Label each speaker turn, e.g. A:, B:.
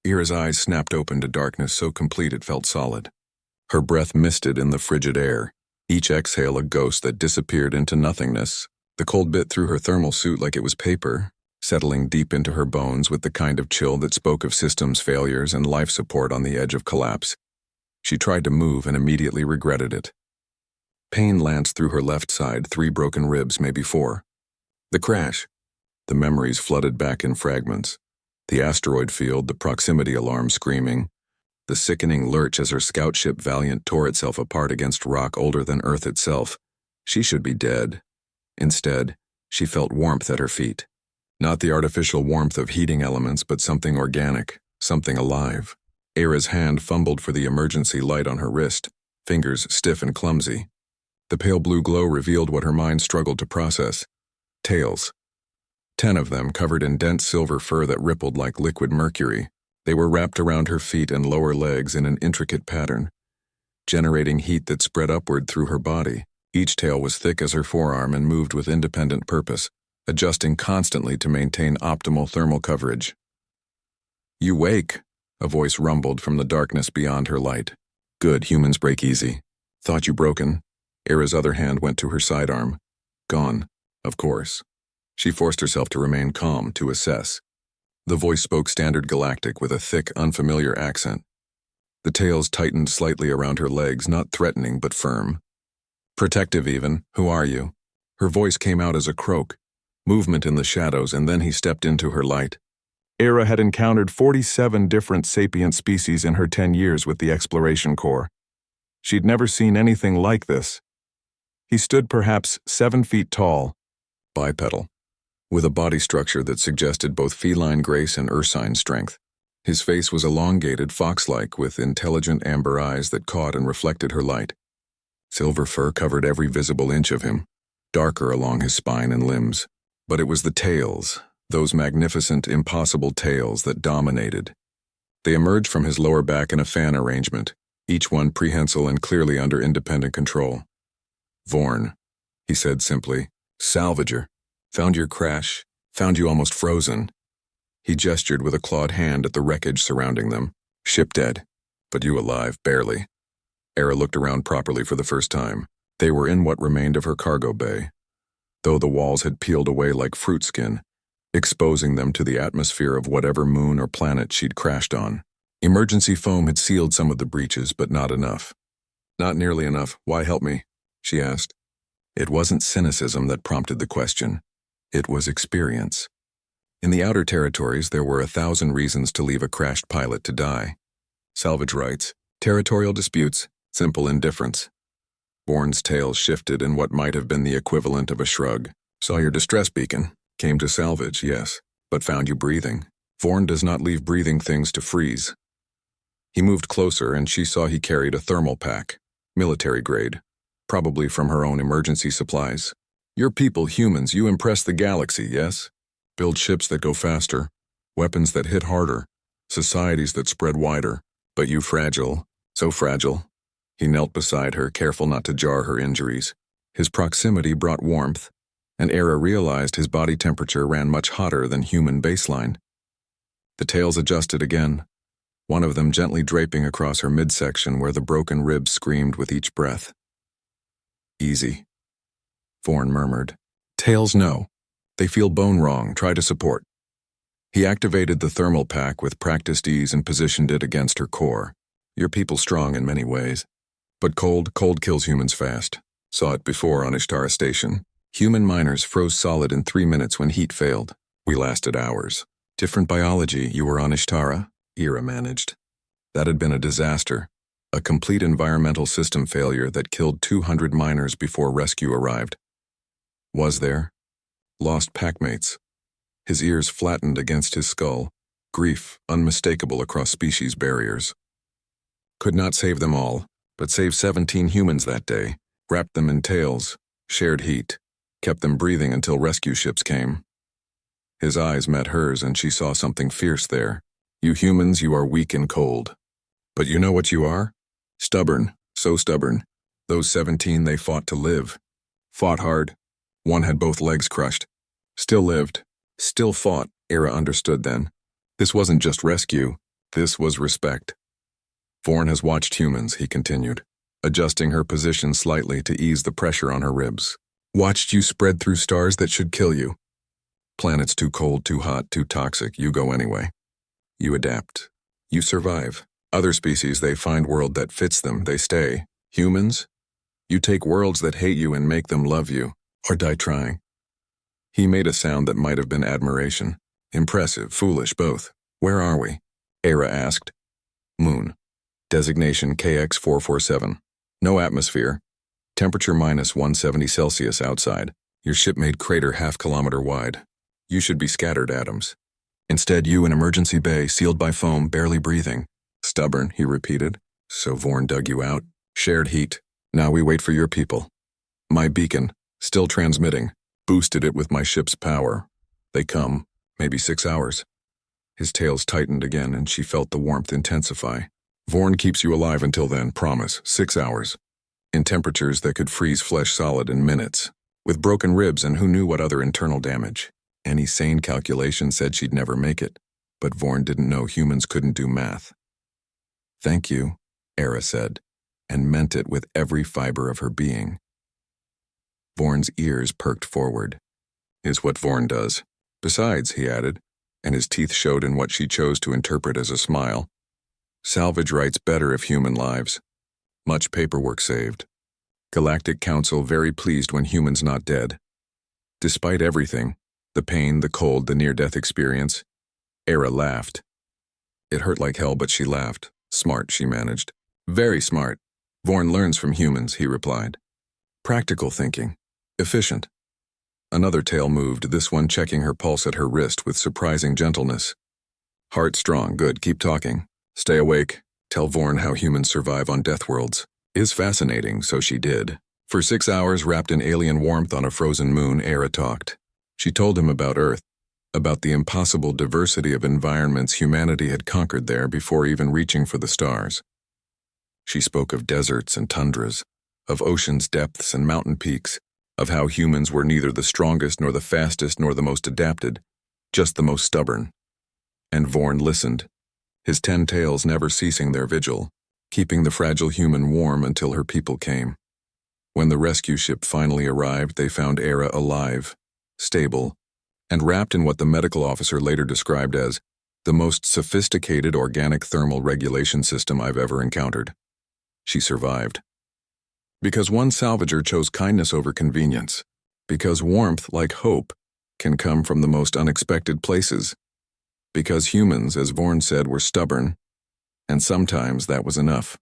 A: Ira's eyes snapped open to darkness so complete it felt solid. Her breath misted in the frigid air, each exhale a ghost that disappeared into nothingness. The cold bit through her thermal suit like it was paper, settling deep into her bones with the kind of chill that spoke of systems failures and life support on the edge of collapse. She tried to move and immediately regretted it. Pain lanced through her left side, 3 broken ribs, maybe 4. The crash. The memories flooded back in fragments. The asteroid field, the proximity alarm screaming, the sickening lurch as her scout ship Valiant tore itself apart against rock older than Earth itself. She should be dead. Instead, she felt warmth at her feet. Not the artificial warmth of heating elements, but something organic, something alive. Ira's hand fumbled for the emergency light on her wrist, fingers stiff and clumsy. The pale blue glow revealed what her mind struggled to process. Tails. 10 of them, covered in dense silver fur that rippled like liquid mercury. They were wrapped around her feet and lower legs in an intricate pattern, generating heat that spread upward through her body. Each tail was thick as her forearm and moved with independent purpose, adjusting constantly to maintain optimal thermal coverage. "You wake," a voice rumbled from the darkness beyond her light. "Good, humans break easy. Thought you broken?" Ira's other hand went to her sidearm. "Gone, of course." She forced herself to remain calm, to assess. The voice spoke standard galactic with a thick, unfamiliar accent. The tails tightened slightly around her legs, not threatening but firm. "Protective even. Who are you?" Her voice came out as a croak, movement in the shadows, and then he stepped into her light. Ira had encountered 47 different sapient species in her 10 years with the Exploration Corps. She'd never seen anything like this. He stood perhaps 7 feet tall, bipedal, with a body structure that suggested both feline grace and ursine strength. His face was elongated, fox-like, with intelligent amber eyes that caught and reflected her light. Silver fur covered every visible inch of him, darker along his spine and limbs. But it was the tails, those magnificent, impossible tails, that dominated. They emerged from his lower back in a fan arrangement, each one prehensile and clearly under independent control. "Vorn," he said simply. "Salvager. Found your crash. Found you almost frozen." He gestured with a clawed hand at the wreckage surrounding them. "Ship dead. But you alive, barely." Ira looked around properly for the first time. They were in what remained of her cargo bay, though the walls had peeled away like fruit skin, exposing them to the atmosphere of whatever moon or planet she'd crashed on. Emergency foam had sealed some of the breaches, but not enough. "Not nearly enough. Why help me?" she asked. It wasn't cynicism that prompted the question. It was experience. In the outer territories, there were 1,000 reasons to leave a crashed pilot to die. Salvage rights, territorial disputes, simple indifference. Bourne's tail shifted in what might have been the equivalent of a shrug. "Saw your distress beacon. Came to salvage, yes, but found you breathing. Vorn does not leave breathing things to freeze." He moved closer, and she saw he carried a thermal pack, military grade, probably from her own emergency supplies. "Your people, humans, you impress the galaxy, yes? Build ships that go faster, weapons that hit harder, societies that spread wider. But you fragile, so fragile." He knelt beside her, careful not to jar her injuries. His proximity brought warmth, and Ira realized his body temperature ran much hotter than human baseline. The tails adjusted again, one of them gently draping across her midsection where the broken ribs screamed with each breath. "Easy," Vorn murmured. "Tails no. They feel bone wrong. Try to support." He activated the thermal pack with practiced ease and positioned it against her core. "Your people strong in many ways. But cold kills humans fast. Saw it before on Ishtara Station. Human miners froze solid in 3 minutes when heat failed. We lasted hours. Different biology. You were on Ishtara?" Ira managed. That had been a disaster. A complete environmental system failure that killed 200 miners before rescue arrived. Was there? Lost packmates. His ears flattened against his skull, grief unmistakable across species barriers. Could not save them all, but saved 17 humans that day, wrapped them in tails, shared heat, kept them breathing until rescue ships came. His eyes met hers and she saw something fierce there. "You humans, you are weak and cold. But you know what you are? Stubborn, so stubborn. Those 17, they fought to live. Fought hard. One had both legs crushed. Still lived. Still fought." Ira understood then. This wasn't just rescue. This was respect. Vorn has watched humans, he continued, adjusting her position slightly to ease the pressure on her ribs. Watched you spread through stars that should kill you. Planets too cold, too hot, too toxic, you go anyway. You adapt. You survive. Other species, they find world that fits them, they stay. Humans? You take worlds that hate you and make them love you, or die trying. He made a sound that might have been admiration. Impressive, foolish, both. Where are we? Era asked. Moon. Designation KX447. No atmosphere. Temperature minus 170 Celsius outside. Your ship made crater half-kilometer wide. You should be scattered atoms. Instead, you in emergency bay, sealed by foam, barely breathing. Stubborn, he repeated. So Vorn dug you out. Shared heat. Now we wait for your people. My beacon, still transmitting. Boosted it with my ship's power. They come, maybe 6 hours. His tails tightened again and she felt the warmth intensify. Vorn keeps you alive until then, promise, 6 hours. In temperatures that could freeze flesh solid in minutes. With broken ribs and who knew what other internal damage. Any sane calculation said she'd never make it. But Vorn didn't know humans couldn't do math. Thank you, Era said, and meant it with every fiber of her being. Vorn's ears perked forward. Is what Vorn does. Besides, he added, and his teeth showed in what she chose to interpret as a smile, salvage rights better if human lives. Much paperwork saved. Galactic Council very pleased when humans not dead. Despite everything, the pain, the cold, the near-death experience, Era laughed. It hurt like hell, but she laughed. Smart, she managed. Very smart. Vorn learns from humans, he replied. Practical thinking. Efficient. Another tail moved, this one checking her pulse at her wrist with surprising gentleness. Heart strong, good, keep talking. Stay awake. Tell Vorn how humans survive on death worlds. Is fascinating, so she did. For 6 hours, wrapped in alien warmth on a frozen moon, Era talked. She told him about Earth, about the impossible diversity of environments humanity had conquered there before even reaching for the stars. She spoke of deserts and tundras, of ocean's depths and mountain peaks, of how humans were neither the strongest nor the fastest nor the most adapted, just the most stubborn. And Vorn listened, his 10 tails never ceasing their vigil, keeping the fragile human warm until her people came. When the rescue ship finally arrived, they found Era alive, stable, and wrapped in what the medical officer later described as the most sophisticated organic thermal regulation system I've ever encountered. She survived. Because one salvager chose kindness over convenience. Because warmth, like hope, can come from the most unexpected places. Because humans, as Vorn said, were stubborn, and sometimes that was enough.